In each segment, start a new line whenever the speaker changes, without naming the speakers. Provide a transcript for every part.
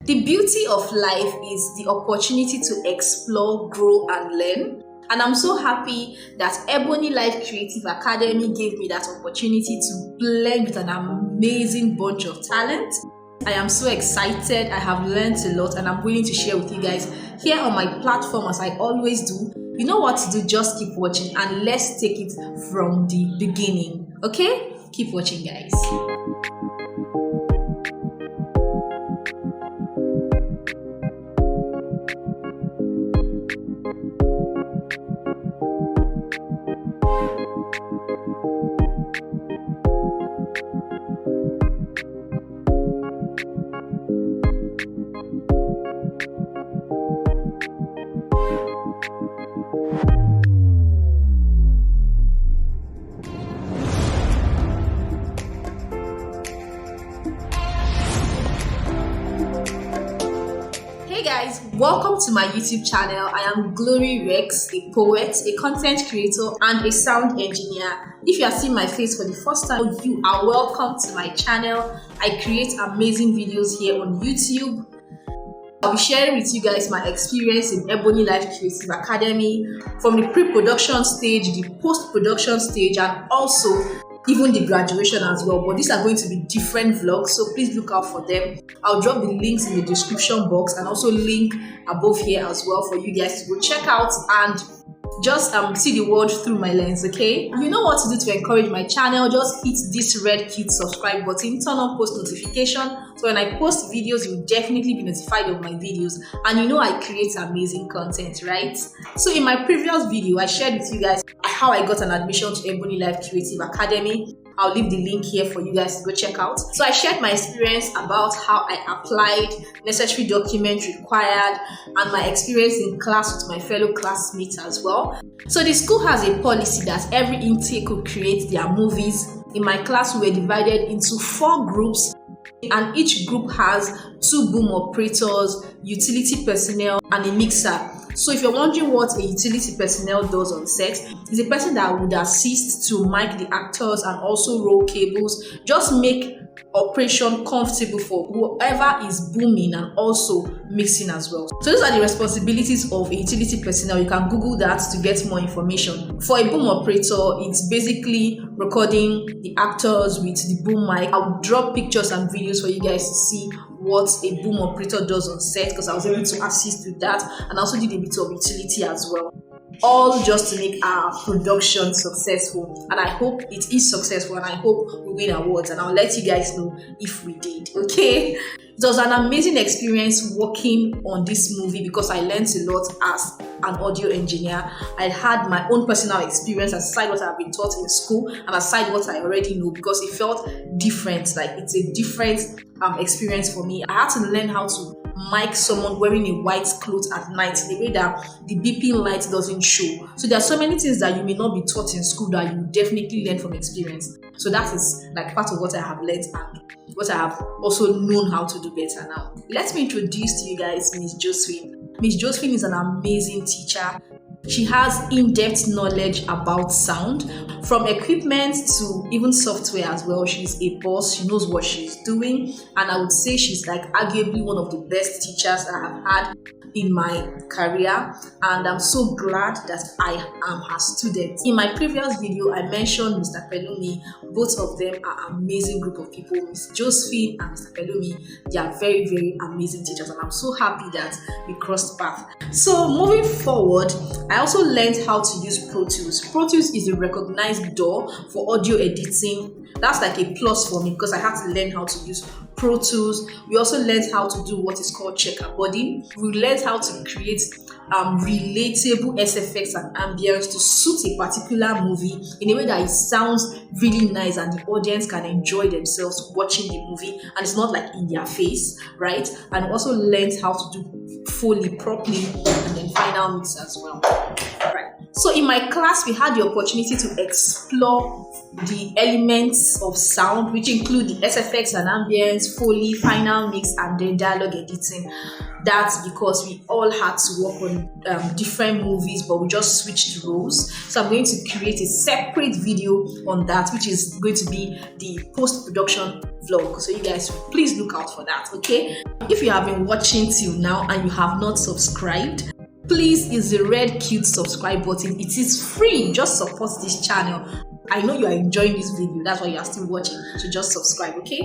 The beauty of life is the opportunity to explore, grow, and learn. And I'm so happy that Ebony Life Creative Academy gave me that opportunity to blend with an amazing bunch of talent. I am so excited. I have learned a lot and I'm willing to share with you guys here on my platform as I always do. You know what to do, just keep watching and let's take it from the beginning. Okay? Keep watching, guys. Hey guys, welcome to my YouTube channel. I am Glory Rex, a poet, a content creator, and a sound engineer. If you are seeing my face for the first time, you are welcome to my channel. I create amazing videos here on YouTube. I'll be sharing with you guys my experience in Ebony Life Creative Academy from the pre-production stage, the post-production stage, and also even the graduation as well. But these are going to be different vlogs, so please look out for them. I'll drop the links in the description box and also link above here as well for you guys to go check out and just see the world through my lens. Okay, you know what to do to encourage my channel. Just hit this red cute subscribe button, turn on post notification, so when I post videos you'll definitely be notified of my videos. And you know I create amazing content, right? So in my previous video I shared with you guys how I got an admission to Ebony Life Creative Academy. I'll leave the link here for you guys to go check out. So I shared my experience about how I applied, necessary documents required, and my experience in class with my fellow classmates as well. So the school has a policy that every intake could create their movies. In my class we were divided into 4 groups, and each group has 2 boom operators, utility personnel, and a mixer. So if you're wondering what a utility personnel does on set, it's a person that would assist to mic the actors and also roll cables, just make operation comfortable for whoever is booming and also mixing as well. So those are the responsibilities of a utility personnel. You can Google that to get more information. For a boom operator, it's basically recording the actors with the boom mic. I'll drop pictures and videos for you guys to see what a boom operator does on set, because I was able to assist with that, and I also did a bit of utility as well, all just to make our production successful. And I hope it is successful, and I hope we win awards, and I'll let you guys know if we did. Okay, it was an amazing experience working on this movie because I learned a lot as an audio engineer. I had my own personal experience aside what I've been taught in school and aside what I already know, because it felt different. Like, it's a different experience for me. I had to learn how to mic someone wearing a white cloth at night in a way that the beeping light doesn't show. So there are so many things that you may not be taught in school that you definitely learn from experience. So that is like part of what I have learned and what I have also known how to do better now. Let me introduce to you guys Miss Josephine. Miss Josephine is an amazing teacher. She has in-depth knowledge about sound, from equipment to even software as well. She's a boss, she knows what she's doing, and I would say she's like arguably one of the best teachers I have had in my career, and I'm so glad that I am her student. In my previous video, I mentioned Mr. Pelumi. Both of them are amazing group of people. Miss Josephine and Mr. Pelumi, they are very, very amazing teachers, and I'm so happy that we crossed paths. So moving forward, I also learned how to use Pro Tools. Pro Tools is a recognized door for audio editing. That's like a plus for me because I had to learn how to use Pro Tools. We also learned how to do what is called checkerboarding. We learned how to create relatable SFX and ambience to suit a particular movie in a way that it sounds really nice and the audience can enjoy themselves watching the movie and it's not like in their face, right? And we also learned how to do Foley properly and then final mix as well. Right. So in my class, we had the opportunity to explore the elements of sound, which include the SFX and ambience, Foley, final mix, and then dialogue editing. That's because we all had to work on different movies, but we just switched roles. So I'm going to create a separate video on that, which is going to be the post-production vlog. So you guys, please look out for that, okay? If you have been watching till now and you have not subscribed, please use the red cute subscribe button. It is free. Just support this channel. I know you are enjoying this video, that's why you are still watching, so just subscribe, okay?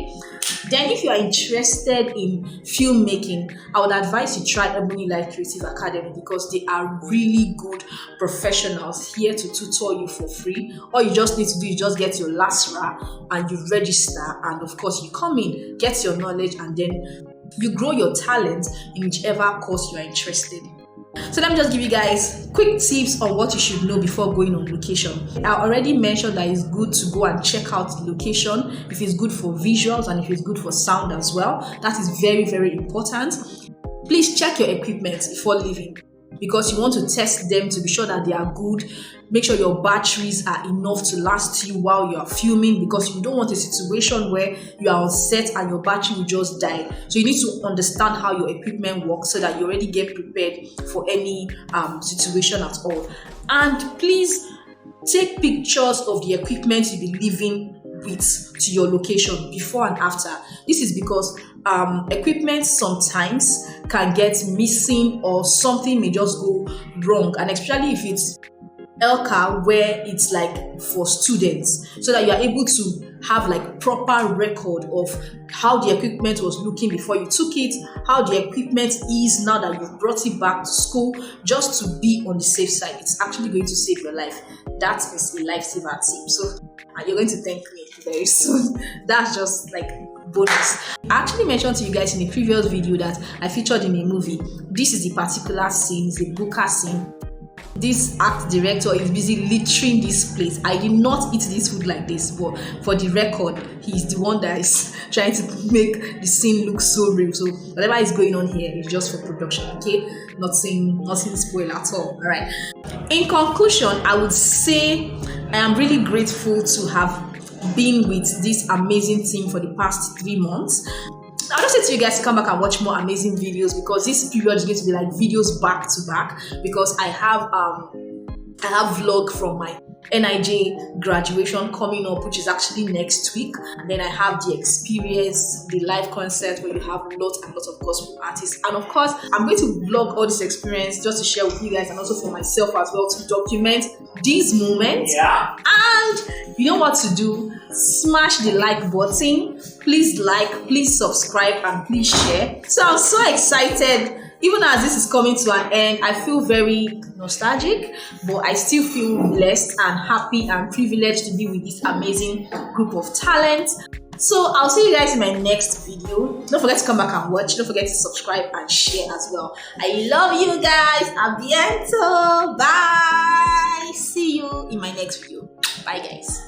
Then if you are interested in filmmaking, I would advise you try Ebony Life Creative Academy, because they are really good professionals here to tutor you for free. All you just need to do is just get your LASRA and you register, and of course you come in, get your knowledge, and then you grow your talent in whichever course you are interested in. So let me just give you guys quick tips on what you should know before going on location. I already mentioned that it's good to go and check out the location, if it's good for visuals and if it's good for sound as well. That is very, very important. Please check your equipment before leaving, because you want to test them to be sure that they are good. Make sure your batteries are enough to last you while you are filming, because you don't want a situation where you are on set and your battery will just die. So you need to understand how your equipment works so that you already get prepared for any situation at all. And please take pictures of the equipment you'll be leaving with to your location before and after. This is because equipment sometimes can get missing or something may just go wrong, and especially if it's LCA, where it's like for students, so that you are able to have like proper record of how the equipment was looking before you took it, how the equipment is now that you've brought it back to school, just to be on the safe side. It's actually going to save your life. That is a lifesaver tip. So you're going to thank me very soon. That's just like bonus. I actually mentioned to you guys in a previous video that I featured in a movie. This is the particular scene, it's a booker scene. This art director is busy littering this place. I did not eat this food like this, but for the record, he's the one that is trying to make the scene look so real. So whatever is going on here is just for production, okay? Nothing spoil at all. All right. In conclusion, I would say I am really grateful to have been with this amazing team for the past 3 months. I'll just say to you guys to come back and watch more amazing videos, because this period is going to be like videos back to back, because I have vlog from my NIJ graduation coming up, which is actually next week, and then I have the experience, the live concert where you have lots and lots of gospel artists, and of course I'm going to vlog all this experience just to share with you guys, and also for myself as well, to document these moments. And you know what to do. Smash the like button. Please like, please subscribe, and please share. So I'm so excited. Even as this is coming to an end, I feel very nostalgic, but I still feel blessed and happy and privileged to be with this amazing group of talent. So I'll see you guys in my next video. Don't forget to come back and watch. Don't forget to subscribe and share as well. I love you guys. A bientôt. Bye. See you in my next video. Bye guys.